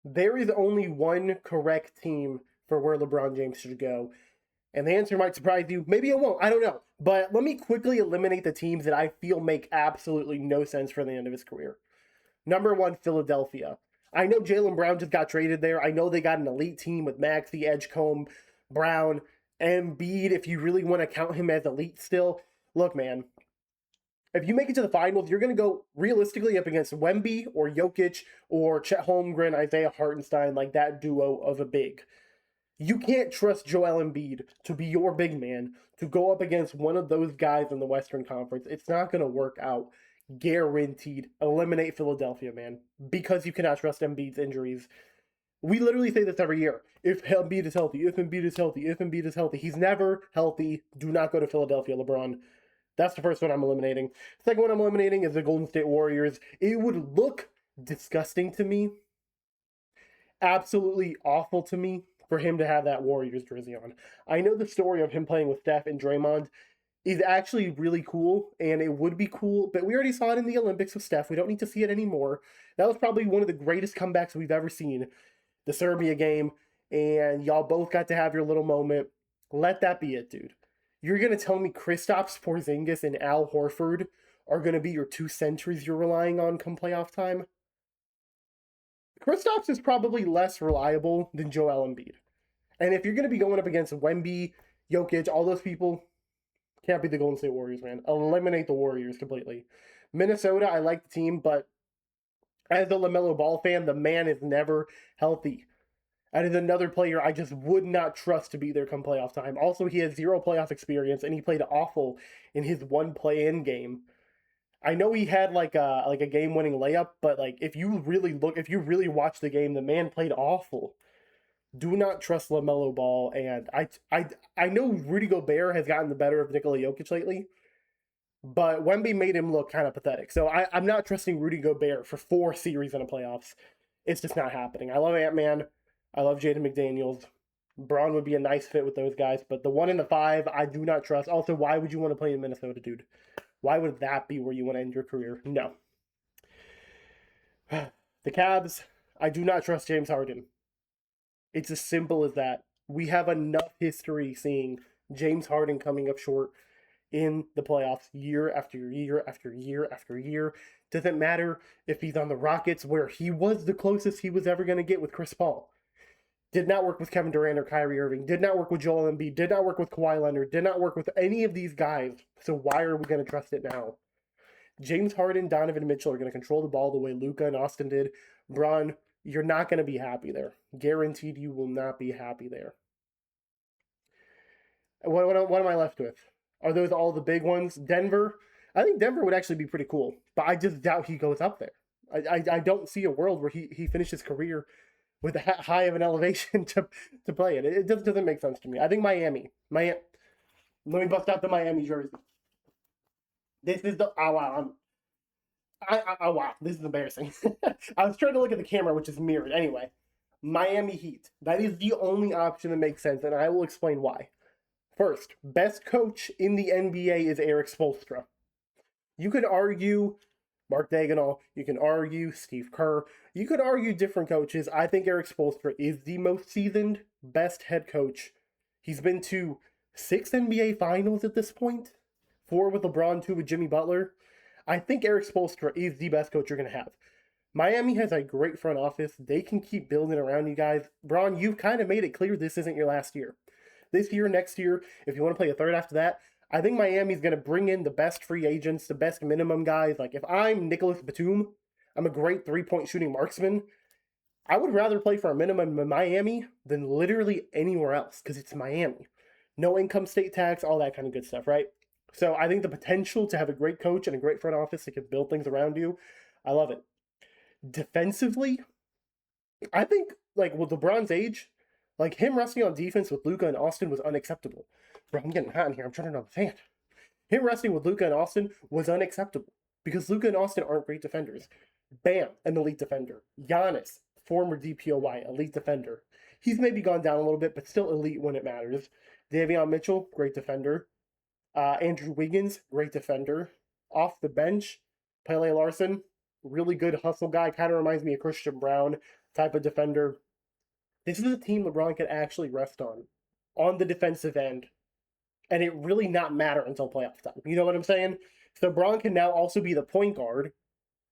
There is only one correct team for where LeBron James should go. And the answer might surprise you. Maybe it won't. I don't know. But let me quickly eliminate the teams that I feel make absolutely no sense for the end of his career. Number one, Philadelphia. I know Jaylen Brown just got traded there. I know they got an elite team with Maxey, Edgecombe, Brown, Embiid, if you really want to count him as elite still. Look, man, if you make it to the finals, you're going to go realistically up against Wemby or Jokic or Chet Holmgren, Isaiah Hartenstein, like that duo of a big. You can't trust Joel Embiid to be your big man to go up against one of those guys in the Western Conference. It's not going to work out. Guaranteed. Eliminate Philadelphia, man, because you cannot trust Embiid's injuries. We literally say this every year. If Embiid is healthy, if Embiid is healthy, if Embiid is healthy. He's never healthy. Do not go to Philadelphia, LeBron. That's the first one I'm eliminating. Second one I'm eliminating is the Golden State Warriors. It would look disgusting to me. Absolutely awful to me for him to have that Warriors jersey on. I know the story of him playing with Steph and Draymond is actually really cool, and it would be cool, but we already saw it in the Olympics with Steph. We don't need to see it anymore. That was probably one of the greatest comebacks we've ever seen, the Serbia game, and y'all both got to have your little moment. Let that be it, dude. You're going to tell me Kristaps Porzingis and Al Horford are going to be your two centuries you're relying on come playoff time? Kristaps is probably less reliable than Joel Embiid. And if you're going to be going up against Wemby, Jokic, all those people, can't be the Golden State Warriors, man. Eliminate the Warriors completely. Minnesota, I like the team, but as a LaMelo Ball fan, the man is never healthy. That is another player I just would not trust to be there come playoff time. Also, he has zero playoff experience, and he played awful in his one play-in game. I know he had like a game-winning layup, but like if you really watch the game, the man played awful. Do not trust LaMelo Ball, and I know Rudy Gobert has gotten the better of Nikola Jokic lately, but Wemby made him look kind of pathetic. So I'm not trusting Rudy Gobert for 4 series in the playoffs. It's just not happening. I love Ant-Man. I love Jaden McDaniels. Braun would be a nice fit with those guys, but the 1 and the 5, I do not trust. Also, why would you want to play in Minnesota, dude? Why would that be where you want to end your career? No. The Cavs, I do not trust James Harden. It's as simple as that. We have enough history seeing James Harden coming up short in the playoffs year after year after year after year. Doesn't matter if he's on the Rockets, where he was the closest he was ever going to get with Chris Paul. Did not work with Kevin Durant or Kyrie Irving. Did not work with Joel Embiid. Did not work with Kawhi Leonard. Did not work with any of these guys. So why are we going to trust it now? James Harden, Donovan Mitchell are going to control the ball the way Luka and Austin did. Braun, you're not going to be happy there. Guaranteed you will not be happy there. What am I left with? Are those all the big ones? Denver? I think Denver would actually be pretty cool, but I just doubt he goes up there. I don't see a world where he finishes his career with that high of an elevation to play it. It just doesn't make sense to me. I think Miami. Let me bust out the Miami jersey. This is the wow. Wow, this is embarrassing. I was trying to look at the camera, which is mirrored. Anyway, Miami Heat. That is the only option that makes sense, and I will explain why. First, best coach in the NBA is Eric Spoelstra. You could argue Mark Daigneault. You can argue Steve Kerr. You could argue different coaches. I think Eric Spoelstra is the most seasoned, best head coach. He's been to 6 NBA finals at this point. 4 with LeBron, 2 with Jimmy Butler. I think Eric Spoelstra is the best coach you're going to have. Miami has a great front office. They can keep building around you guys. Braun, you've kind of made it clear this isn't your last year. This year, next year, if you want to play a third after that, I think Miami's going to bring in the best free agents, the best minimum guys. Like, if I'm Nicholas Batum, I'm a great three-point shooting marksman. I would rather play for a minimum in Miami than literally anywhere else because it's Miami. No income state tax, all that kind of good stuff, right? So I think the potential to have a great coach and a great front office that can build things around you, I love it. Defensively, I think, like, with LeBron's age, like, him resting on defense with Luka and Austin was unacceptable. Bro, I'm getting hot in here. I'm turning on the fan. Him resting with Luka and Austin was unacceptable because Luka and Austin aren't great defenders. Bam, an elite defender. Giannis, former DPOY, elite defender. He's maybe gone down a little bit, but still elite when it matters. Davion Mitchell, great defender. Andrew Wiggins, great defender. Off the bench, Pele Larson, really good hustle guy. Kind of reminds me of Christian Brown. type of defender. This is a team LeBron can actually rest on the defensive end, and it really not matter until playoff time. You know what I'm saying? So Braun can now also be the point guard.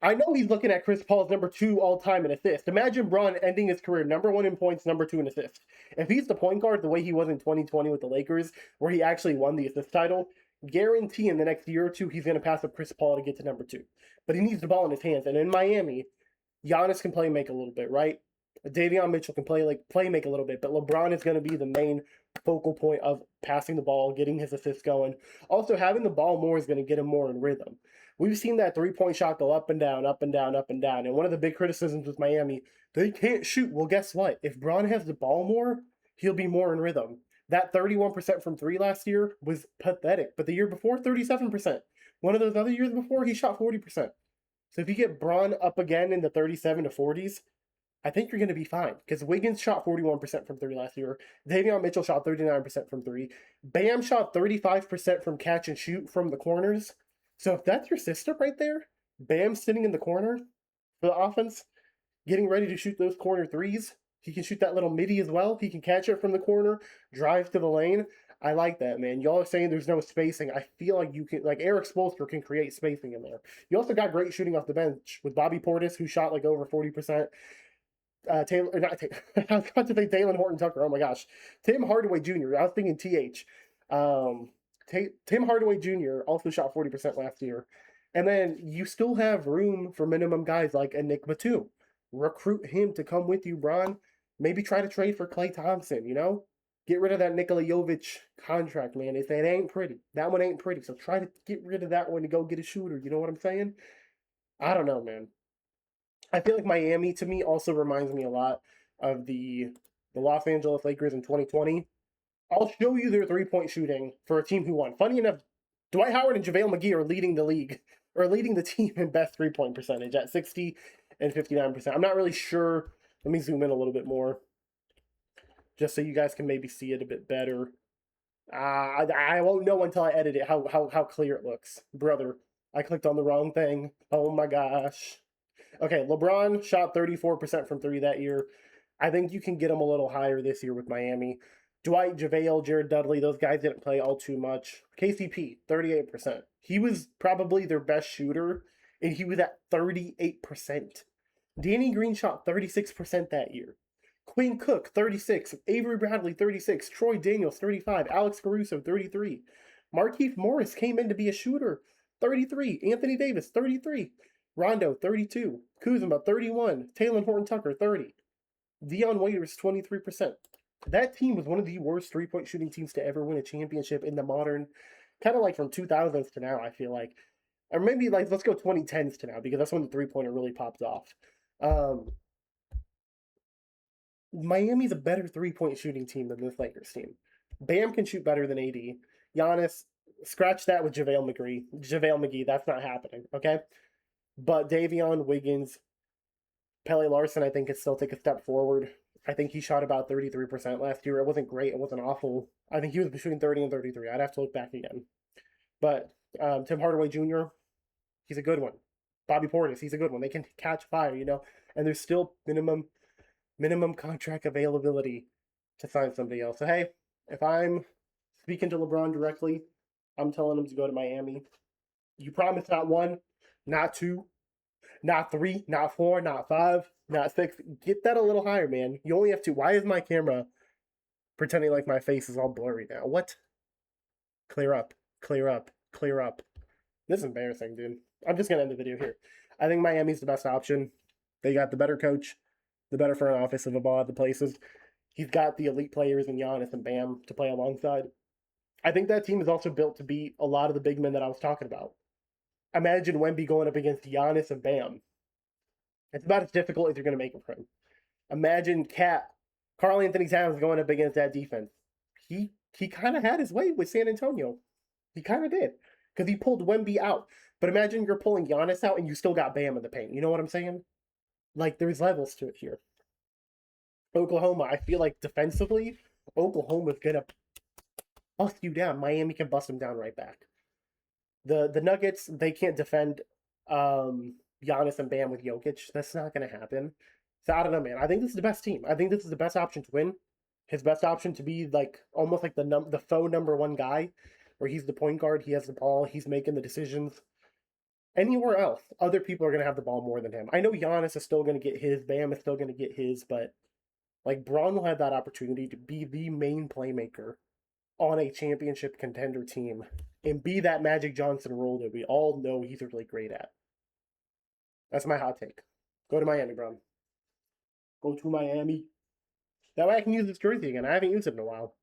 I know he's looking at Chris Paul's number 2 all time in assists. Imagine Braun ending his career number 1 in points, number 2 in assists. If he's the point guard the way he was in 2020 with the Lakers, where he actually won the assist title, guarantee in the next year or two he's going to pass up Chris Paul to get to number 2. But he needs the ball in his hands. And in Miami, Giannis can play make a little bit, right? Davion Mitchell can play make a little bit, but LeBron is going to be the main focal point of passing the ball, getting his assists going. Also, having the ball more is going to get him more in rhythm. We've seen that three-point shot go up and down, up and down, up and down. And one of the big criticisms with Miami, they can't shoot. Well, guess what? If Braun has the ball more, he'll be more in rhythm. That 31% from 3 last year was pathetic, but the year before, 37%. One of those other years before, he shot 40%. So if you get Braun up again in the 37 to 40s, I think you're going to be fine, because Wiggins shot 41% from 3 last year. Davion Mitchell shot 39% from 3. Bam shot 35% from catch and shoot from the corners. So if that's your system right there, Bam sitting in the corner for the offense, getting ready to shoot those corner threes. He can shoot that little midi as well. He can catch it from the corner, drive to the lane. I like that, man. Y'all are saying there's no spacing. I feel like you can, like Eric Spoelstra can create spacing in there. You also got great shooting off the bench with Bobby Portis, who shot like over 40%. Taylor, not Taylor, I was about to say Taylor Horton Tucker. Oh my gosh. Tim Hardaway Jr. I was thinking TH. Tim Hardaway Jr. also shot 40% last year. And then you still have room for minimum guys like a Nick Batum. Recruit him to come with you, Bron. Maybe try to trade for Klay Thompson, you know? Get rid of that Nikola Jovic contract, man. It ain't pretty. That one ain't pretty. So try to get rid of that one to go get a shooter. You know what I'm saying? I don't know, man. I feel like Miami, to me, also reminds me a lot of the Los Angeles Lakers in 2020. I'll show you their three-point shooting for a team who won. Funny enough, Dwight Howard and JaVale McGee are leading the league, or leading the team in best three-point percentage at 60 and 59%. I'm not really sure. Let me zoom in a little bit more, just so you guys can maybe see it a bit better. I won't know until I edit it how clear it looks. Brother, I clicked on the wrong thing. Oh my gosh. Okay, LeBron shot 34% from 3 that year. I think you can get him a little higher this year with Miami. Dwight, JaVale, Jared Dudley, those guys didn't play all too much. KCP, 38%. He was probably their best shooter, and he was at 38%. Danny Green shot 36% that year. Quinn Cook, 36. Avery Bradley, 36. Troy Daniels, 35. Alex Caruso, 33. Markieff Morris came in to be a shooter, 33. Anthony Davis, 33. Rondo, 32. Kuzma, 31. Taylor Horton Tucker, 30. Dion Waiters, 23%. That team was one of the worst three-point shooting teams to ever win a championship in the modern, kind of like from 2000s to now, I feel like. Or maybe like, let's go 2010s to now, because that's when the three-pointer really popped off. Miami's a better three-point shooting team than this Lakers team. Bam can shoot better than AD. Giannis, scratch that with JaVale McGee, that's not happening, okay? But Davion, Wiggins, Pele Larson, I think, can still take a step forward. I think he shot about 33% last year. It wasn't great. It wasn't awful. I think he was between 30 and 33. I'd have to look back again. But Tim Hardaway Jr., he's a good one. Bobby Portis, he's a good one. They can catch fire, you know? And there's still minimum contract availability to sign somebody else. So, hey, if I'm speaking to LeBron directly, I'm telling him to go to Miami. You promise not 1, not 2, not 3, not 4, not 5, not 6. Get that a little higher, man. You only have 2. Why is my camera pretending like my face is all blurry now? What? Clear up. Clear up. Clear up. This is embarrassing, dude. I'm just going to end the video here. I think Miami's the best option. They got the better coach, the better front office of all the places. He's got the elite players in Giannis and Bam to play alongside. I think that team is also built to beat a lot of the big men that I was talking about. Imagine Wemby going up against Giannis and Bam. It's about as difficult as you're going to make it for him. Imagine Karl Anthony Towns going up against that defense. He kind of had his way with San Antonio. He kind of did. Because he pulled Wemby out. But imagine you're pulling Giannis out and you still got Bam in the paint. You know what I'm saying? Like, there's levels to it here. Oklahoma, I feel like defensively, Oklahoma's going to bust you down. Miami can bust them down right back. The Nuggets, they can't defend Giannis and Bam with Jokic. That's not going to happen. So I don't know, man. I think this is the best team. I think this is the best option to win. His best option to be like almost like the faux number one guy, where he's the point guard, he has the ball, he's making the decisions. Anywhere else, other people are gonna have the ball more than him. I know Giannis is still gonna get his, Bam is still gonna get his, but like Braun will have that opportunity to be the main playmaker on a championship contender team and be that Magic Johnson role that we all know he's really great at. That's my hot take. Go to Miami, Braun. Go to Miami. That way I can use this jersey again. I haven't used it in a while.